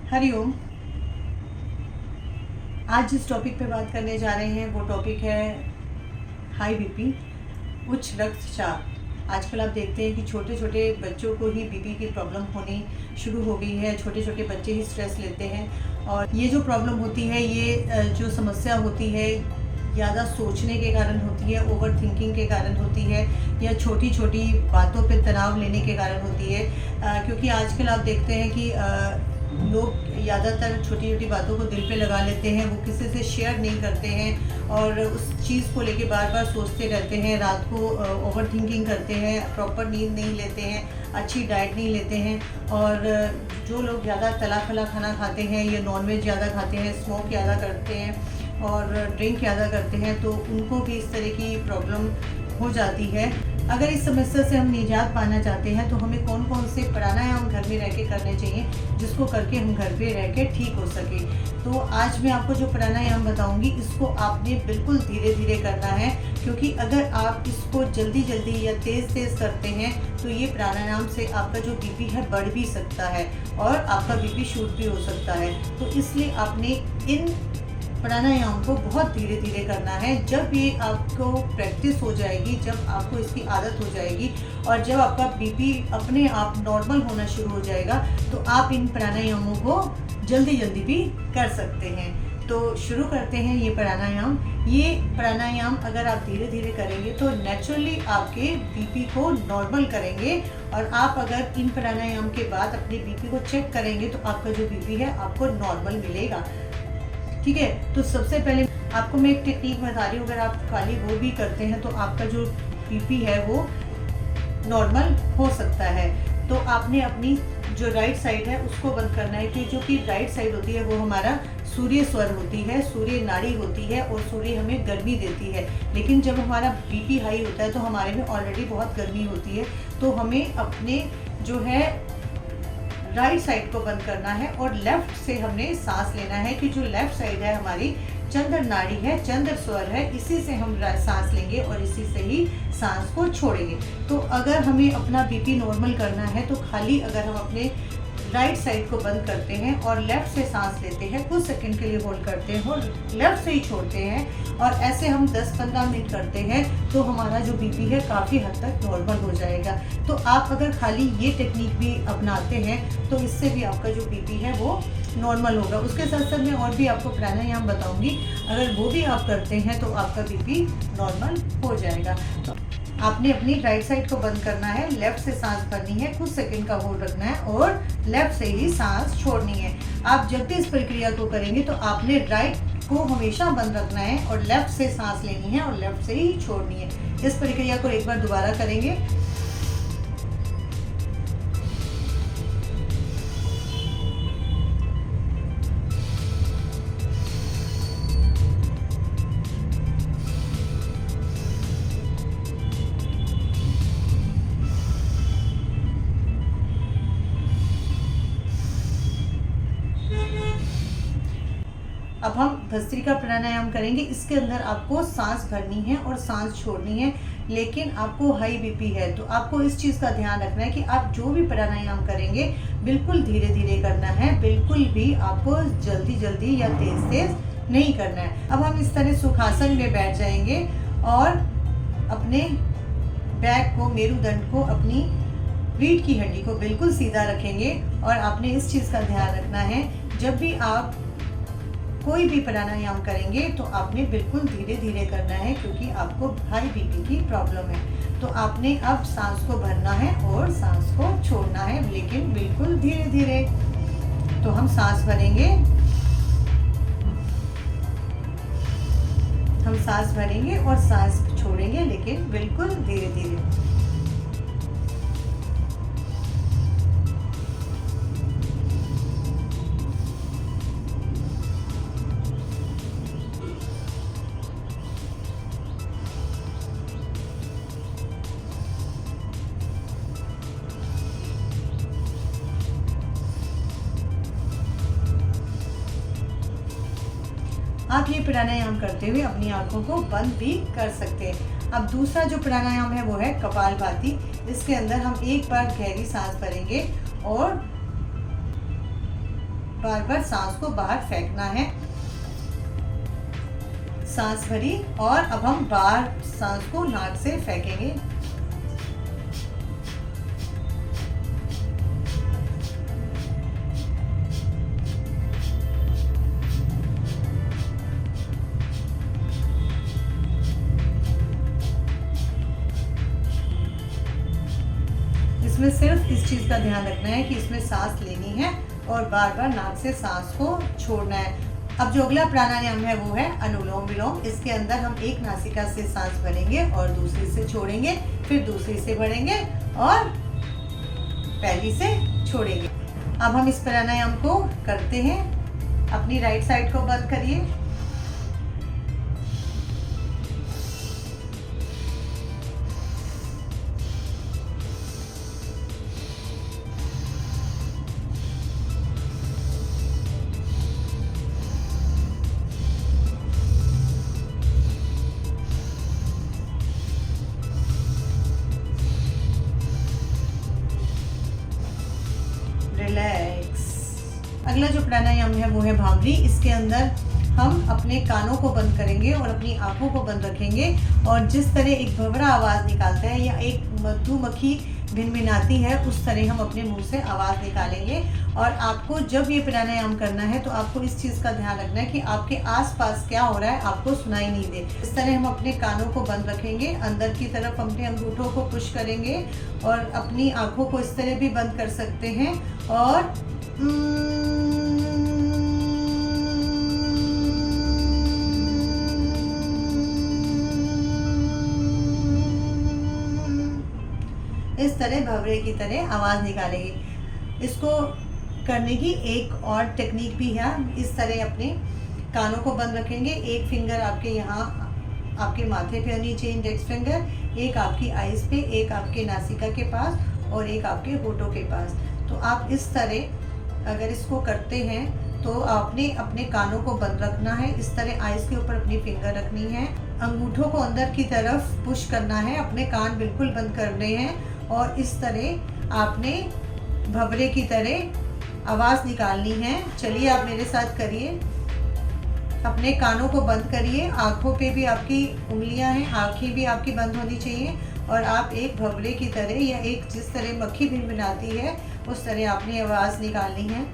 हरिओम। आज जिस टॉपिक पे बात करने जा रहे हैं वो टॉपिक है हाई बीपी, उच्च रक्तचाप। आजकल आप देखते हैं कि छोटे छोटे बच्चों को ही बीपी की प्रॉब्लम होनी शुरू हो गई है। छोटे छोटे बच्चे ही स्ट्रेस लेते हैं और ये जो प्रॉब्लम होती है, ये जो समस्या होती है, ज़्यादा सोचने के कारण होती है, ओवर थिंकिंग के कारण होती है, या छोटी छोटी बातों पे तनाव लेने के कारण होती है। क्योंकि आजकल आप देखते हैं कि लोग ज़्यादातर छोटी छोटी बातों को दिल पे लगा लेते हैं, वो किसी से शेयर नहीं करते हैं और उस चीज़ को लेके बार बार सोचते रहते हैं। रात को ओवर थिंकिंग करते हैं, प्रॉपर नींद नहीं लेते हैं, अच्छी डाइट नहीं लेते हैं। और जो लोग ज़्यादा तला फला खाना खाते हैं या नॉनवेज ज़्यादा खाते हैं, स्मोक ज़्यादा करते हैं और ड्रिंक ज़्यादा करते हैं, तो उनको भी इस तरह की प्रॉब्लम हो जाती है। अगर इस समस्या से हम निजात पाना चाहते हैं तो हमें कौन कौन से प्राणायाम घर में रह के करने चाहिए, जिसको करके हम घर पे रह के ठीक हो सके। तो आज मैं आपको जो प्राणायाम बताऊंगी, इसको आपने बिल्कुल धीरे धीरे करना है, क्योंकि अगर आप इसको जल्दी जल्दी या तेज़ तेज़ करते हैं तो ये प्राणायाम से आपका जो बीपी है बढ़ भी सकता है और आपका बीपी शूट भी हो सकता है। तो इसलिए आपने इन प्राणायाम को बहुत धीरे धीरे करना है। जब ये आपको प्रैक्टिस हो जाएगी, जब आपको इसकी आदत हो जाएगी और जब आपका बीपी अपने आप नॉर्मल होना शुरू हो जाएगा, तो आप इन प्राणायामों को जल्दी जल्दी भी कर सकते हैं। तो शुरू करते हैं ये प्राणायाम। ये प्राणायाम अगर आप धीरे धीरे करेंगे तो नेचुरली आपके बीपी को नॉर्मल करेंगे। और आप अगर इन प्राणायाम के बाद अपने बीपी को चेक करेंगे तो आपका जो बीपी है आपको नॉर्मल मिलेगा। ठीक है, तो सबसे पहले आपको मैं एक टेक्निक बता रही हूँ। अगर आप खाली वो भी करते हैं तो आपका जो बीपी है वो नॉर्मल हो सकता है। तो आपने अपनी जो राइट साइड है उसको बंद करना है, कि जो कि राइट साइड होती है वो हमारा सूर्य स्वर होती है, सूर्य नाड़ी होती है और सूर्य हमें गर्मी देती है। लेकिन जब हमारा बीपी हाई होता है तो हमारे में ऑलरेडी बहुत गर्मी होती है। तो हमें अपने जो है राइट साइड को बंद करना है और लेफ्ट से हमने सांस लेना है, कि जो लेफ्ट साइड है हमारी चंद्र नाड़ी है, चंद्र स्वर है, इसी से हम सांस लेंगे और इसी से ही सांस को छोड़ेंगे। तो अगर हमें अपना बीपी नॉर्मल करना है तो खाली अगर हम अपने राइट साइड को बंद करते हैं और लेफ्ट से सांस लेते हैं, कुछ सेकंड के लिए होल्ड करते हैं और लेफ्ट से ही छोड़ते हैं, और ऐसे हम 10-15 मिनट करते हैं तो हमारा जो बीपी है काफ़ी हद तक नॉर्मल हो जाएगा। तो आप अगर खाली ये टेक्निक भी अपनाते हैं तो इससे भी आपका जो बीपी है वो नॉर्मल होगा। उसके साथ साथ मैं और भी आपको प्राणायाम बताऊंगी, अगर वो भी आप करते हैं तो आपका बीपी नॉर्मल हो जाएगा। तो आपने अपनी राइट साइड को बंद करना है, लेफ्ट से सांस भरनी है, कुछ सेकंड का होल्ड रखना है और लेफ्ट से ही सांस छोड़नी है। आप जब भी इस प्रक्रिया को करेंगे तो आपने राइट को हमेशा बंद रखना है और लेफ्ट से सांस लेनी है और लेफ्ट से ही छोड़नी है। इस प्रक्रिया को एक बार दोबारा करेंगे। अब हम भस्त्रिका प्राणायाम करेंगे। इसके अंदर आपको सांस भरनी है और सांस छोड़नी है, लेकिन आपको हाई बीपी है तो आपको इस चीज़ का ध्यान रखना है कि आप जो भी प्राणायाम करेंगे बिल्कुल धीरे धीरे करना है, बिल्कुल भी आपको जल्दी जल्दी या तेज तेज नहीं करना है। अब हम इस तरह सुखासन में बैठ जाएंगे और अपने बैक को, मेरुदंड को, अपनी रीढ़ की हड्डी को बिल्कुल सीधा रखेंगे। और आपने इस चीज़ का ध्यान रखना है, जब भी आप कोई भी प्राणायाम करेंगे तो आपने बिल्कुल धीरे धीरे करना है, क्योंकि आपको हाई बीपी की प्रॉब्लम है। तो आपने अब सांस को भरना है और सांस को छोड़ना है, लेकिन बिल्कुल धीरे धीरे। तो हम सांस भरेंगे, हम सांस भरेंगे और सांस छोड़ेंगे, लेकिन बिल्कुल धीरे धीरे। आप ये प्राणायाम करते हुए अपनी आंखों को बंद भी कर सकते हैं। अब दूसरा जो प्राणायाम है वो है कपालभाति। इसके अंदर हम एक बार गहरी सांस भरेंगे और बार बार सांस को बाहर फेंकना है। सांस भरी और अब हम बाहर सांस को नाक से फेंकेंगे। इसमें सिर्फ इस चीज़ का ध्यान रखना है कि इसमें सांस लेनी है और बार बार नाक से सांस को छोड़ना है। अब जो अगला प्राणायाम है वो है अनुलोम विलोम। इसके अंदर हम एक नासिका से सांस भरेंगे और दूसरी से छोड़ेंगे, फिर दूसरी से भरेंगे और पहली से छोड़ेंगे। अब हम इस प्राणायाम को करते हैं। अपनी राइट साइड को बंद करिए। रिलैक्स। अगला जो प्राणायाम है वो है भांवरी। इसके अंदर हम अपने कानों को बंद करेंगे और अपनी आंखों को बंद रखेंगे और जिस तरह एक भंवरा आवाज़ निकालता है या एक मधुमक्खी भिनभिनाती है उस तरह हम अपने मुंह से आवाज़ निकालेंगे। और आपको जब ये प्राणायाम करना है तो आपको इस चीज़ का ध्यान रखना है कि आपके आसपास क्या हो रहा है आपको सुनाई नहीं दे। इस तरह हम अपने कानों को बंद रखेंगे, अंदर की तरफ अपने अंगूठों को पुश करेंगे और अपनी आंखों को इस तरह भी बंद कर सकते हैं और इस तरह भंवरे की तरह आवाज़ निकालेंगे। इसको करने की एक और टेक्निक भी है। इस तरह अपने कानों को बंद रखेंगे, एक फिंगर आपके यहाँ आपके माथे पे होनी चाहिए, इंडेक्स फिंगर, एक आपकी आईज पे, एक आपके नासिका के पास और एक आपके होठों के पास। तो आप इस तरह अगर इसको करते हैं तो आपने अपने कानों को बंद रखना है, इस तरह आईज के ऊपर अपनी फिंगर रखनी है, अंगूठों को अंदर की तरफ पुश करना है, अपने कान बिल्कुल बंद करने हैं और इस तरह आपने भंवरे की तरह आवाज़ निकालनी है। चलिए आप मेरे साथ करिए। अपने कानों को बंद करिए, आँखों पे भी आपकी उंगलियां हैं, आँखें भी आपकी बंद होनी चाहिए और आप एक भंवरे की तरह या एक जिस तरह मक्खी भिनभिनाती है उस तरह आपने आवाज़ निकालनी है।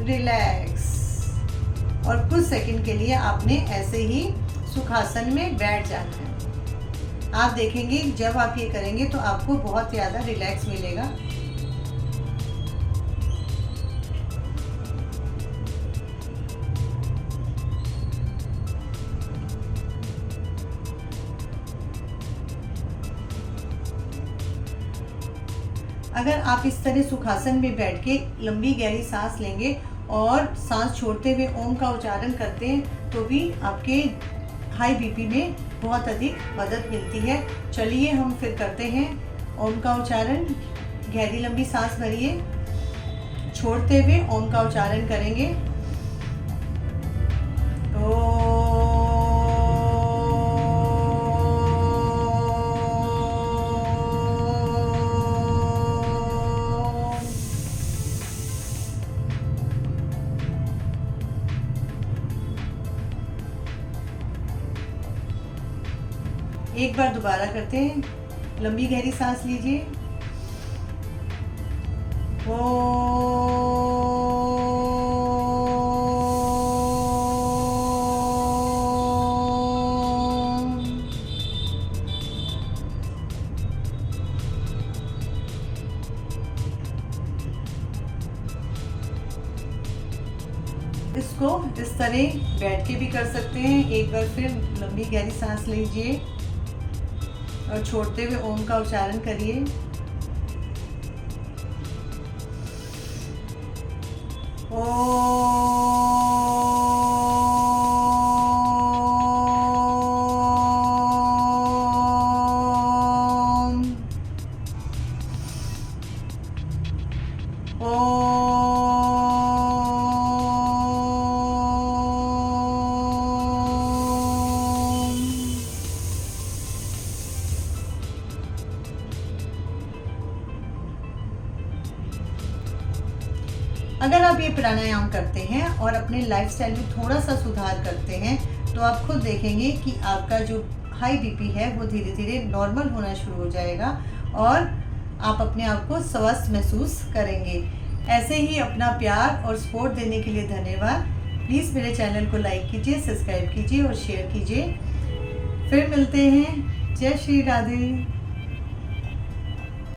रिलैक्स। और कुछ सेकंड के लिए आपने ऐसे ही सुखासन में बैठ जाना है। आप देखेंगे जब आप ये करेंगे तो आपको बहुत ज़्यादा रिलैक्स मिलेगा। अगर आप इस तरह सुखासन में बैठ के लंबी गहरी सांस लेंगे और सांस छोड़ते हुए ओम का उच्चारण करते हैं तो भी आपके हाई बीपी में बहुत अधिक मदद मिलती है। चलिए हम फिर करते हैं ओम का उच्चारण। गहरी लंबी सांस भरिए, छोड़ते हुए ओम का उच्चारण करेंगे। एक बार दोबारा करते हैं। लंबी गहरी सांस लीजिए। इसको इस तरह बैठ के भी कर सकते हैं। एक बार फिर लंबी गहरी सांस लीजिए और छोड़ते हुए ओम का उच्चारण करिए। ओम। अगर आप ये प्राणायाम करते हैं और अपने लाइफस्टाइल में थोड़ा सा सुधार करते हैं तो आप खुद देखेंगे कि आपका जो हाई बीपी है वो धीरे धीरे नॉर्मल होना शुरू हो जाएगा और आप अपने आप को स्वस्थ महसूस करेंगे। ऐसे ही अपना प्यार और सपोर्ट देने के लिए धन्यवाद। प्लीज़ मेरे चैनल को लाइक कीजिए, सब्सक्राइब कीजिए और शेयर कीजिए। फिर मिलते हैं। जय श्री राधे।